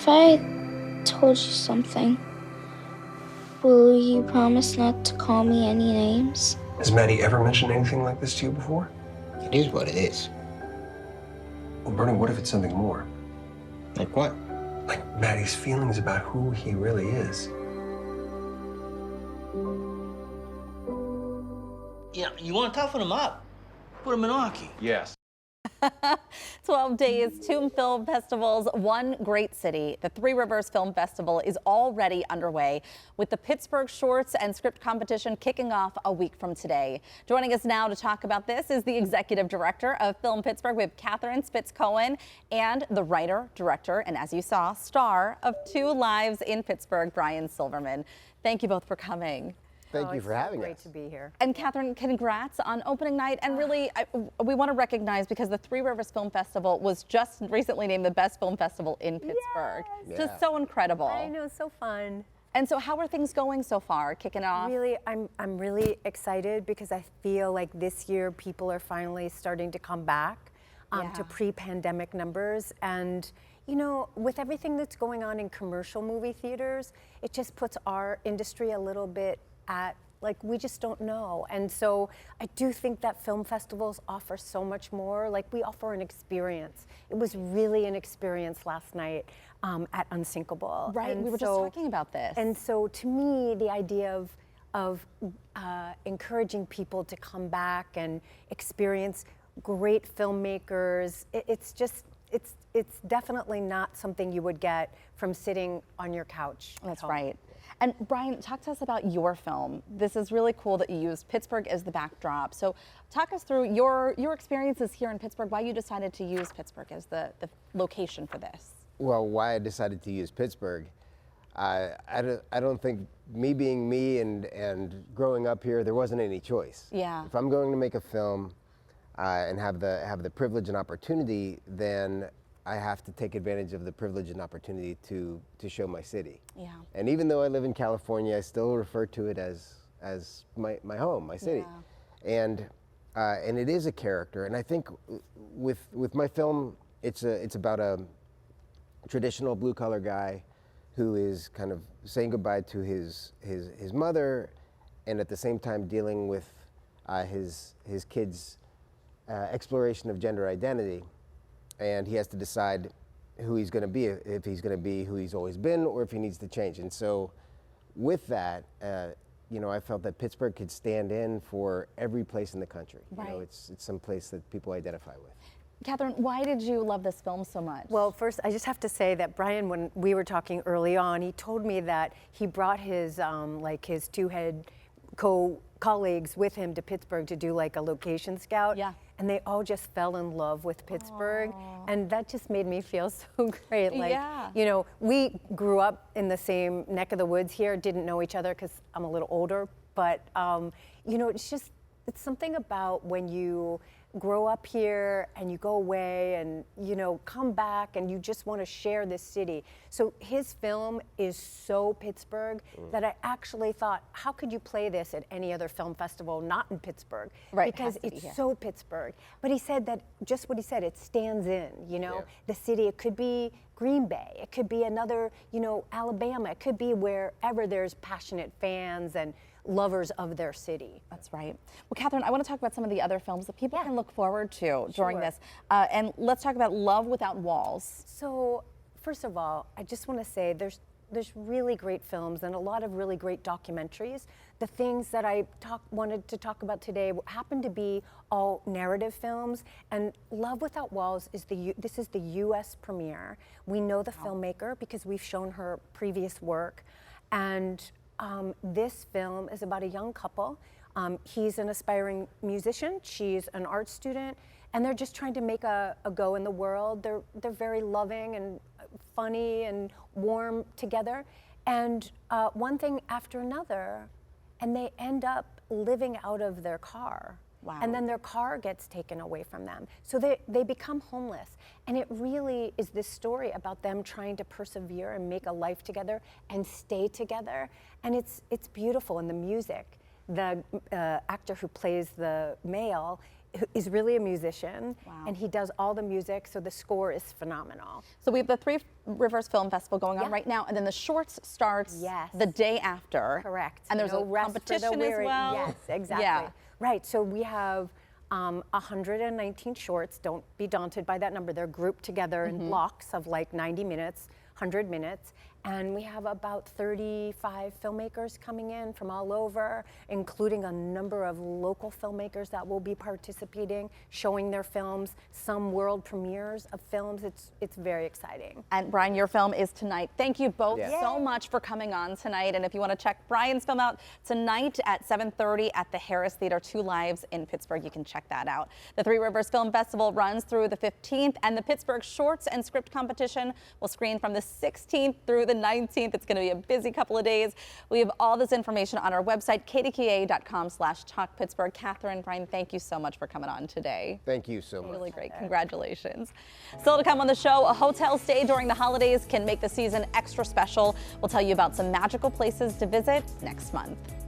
If I told you something, will you promise not to call me any names? Has Maddie ever mentioned anything like this to you before? It is what it is. Well, Bernie, what if it's something more? Like what? Like Maddie's feelings about who he really is. Yeah, you want to toughen him up? Put him in hockey. Yes. 12 days, 2 film festivals, one great city. The Three Rivers Film Festival is already underway, with the Pittsburgh Shorts and Script competition kicking off a week from today. Joining us now to talk about this is the executive director of Film Pittsburgh. We have Kathryn Spitz Cohan and the writer, director, and as you saw, star of Two Lives in Pittsburgh, Brian Silverman. Thank you both for coming. Thank you for having us. Great to be here. And Kathryn, congrats on opening night. And really, we want to recognize, because the Three Rivers Film Festival was just recently named the best film festival in Pittsburgh. Yes. Just so incredible. I know, so fun. And so how are things going so far, kicking off? Really, I'm really excited because I feel like this year people are finally starting to come back to pre-pandemic numbers. And you know, with everything that's going on in commercial movie theaters, it just puts our industry a little bit at, like, we just don't know. And so I do think that film festivals offer so much more. Like, we offer an experience. It was really an experience last night at Unsinkable. Right, and we were just talking about this. And so to me, the idea of encouraging people to come back and experience great filmmakers, it's definitely not something you would get from sitting on your couch. That's right. And Brian, talk to us about your film. This is really cool that you used Pittsburgh as the backdrop. So talk us through your experiences here in Pittsburgh, why you decided to use Pittsburgh as the location for this. Well, why I decided to use Pittsburgh, I don't think, me being me and growing up here, there wasn't any choice. Yeah. If I'm going to make a film and have the privilege and opportunity, then I have to take advantage of the privilege and opportunity to show my city. Yeah. And even though I live in California, I still refer to it as my home, my city. Yeah. And it is a character. And I think with my film, it's about a traditional blue collar guy who is kind of saying goodbye to his mother, and at the same time dealing with his kids' exploration of gender identity. And he has to decide who he's going to be, if he's going to be who he's always been, or if he needs to change. And so with that, you know, I felt that Pittsburgh could stand in for every place in the country. Right. You know, it's some place that people identify with. Kathryn, why did you love this film so much? Well, first, I just have to say that Brian, when we were talking early on, he told me that he brought his his two head colleagues with him to Pittsburgh to do like a location scout. Yeah. And they all just fell in love with Pittsburgh. Aww. And that just made me feel so great. Like, yeah. you know, we grew up in the same neck of the woods here, didn't know each other because I'm a little older, but you know, it's something about when you grow up here and you go away and, you know, come back and you just want to share this city. So his film is so Pittsburgh that I actually thought, how could you play this at any other film festival not in Pittsburgh? Right, because it has to be it's here. so Pittsburgh. But he said that, just what he said, it stands in, you know, the city. It could be Green Bay, it could be another, you know, Alabama, it could be wherever there's passionate fans and lovers of their city. That's right. Well, Kathryn, I want to talk about some of the other films that people can look forward to during this. And let's talk about Love Without Walls. So, first of all, I just want to say there's really great films and a lot of really great documentaries. The things that I wanted to talk about today happen to be all narrative films, and Love Without Walls is this is the U.S. premiere. We know the filmmaker because we've shown her previous work, and this film is about a young couple. He's an aspiring musician, she's an art student, and they're just trying to make a go in the world. They're very loving and funny and warm together, and one thing after another, and they end up living out of their car. Wow. And then their car gets taken away from them. So they become homeless. And it really is this story about them trying to persevere and make a life together and stay together. And it's beautiful. And the music, the actor who plays the male is really a musician, Wow. and he does all the music, so the score is phenomenal. So we have the Three Rivers Film Festival going on Yeah. right now, and then the Shorts starts Yes. the day after. Correct. And there's No a rest for the competition as weary. well. Yes, exactly. Yeah. Right, so we have 119 shorts. Don't be daunted by that number. They're grouped together in blocks of like 90 minutes, 100 minutes. And we have about 35 filmmakers coming in from all over, including a number of local filmmakers that will be participating, showing their films, some world premieres of films. It's very exciting. And Brian, your film is tonight. Thank you both Yeah. so much for coming on tonight. And if you want to check Brian's film out tonight at 7:30 at the Harris Theater, 2 Lives in Pittsburgh, you can check that out. The Three Rivers Film Festival runs through the 15th, and the Pittsburgh Shorts and Script competition will screen from the 16th through the 19th. It's going to be a busy couple of days. We have all this information on our website, kdka.com/talkpittsburgh. Kathryn, Brian, thank you so much for coming on today. Thank you so much. Really great. Congratulations. Still to come on the show, a hotel stay during the holidays can make the season extra special. We'll tell you about some magical places to visit next month.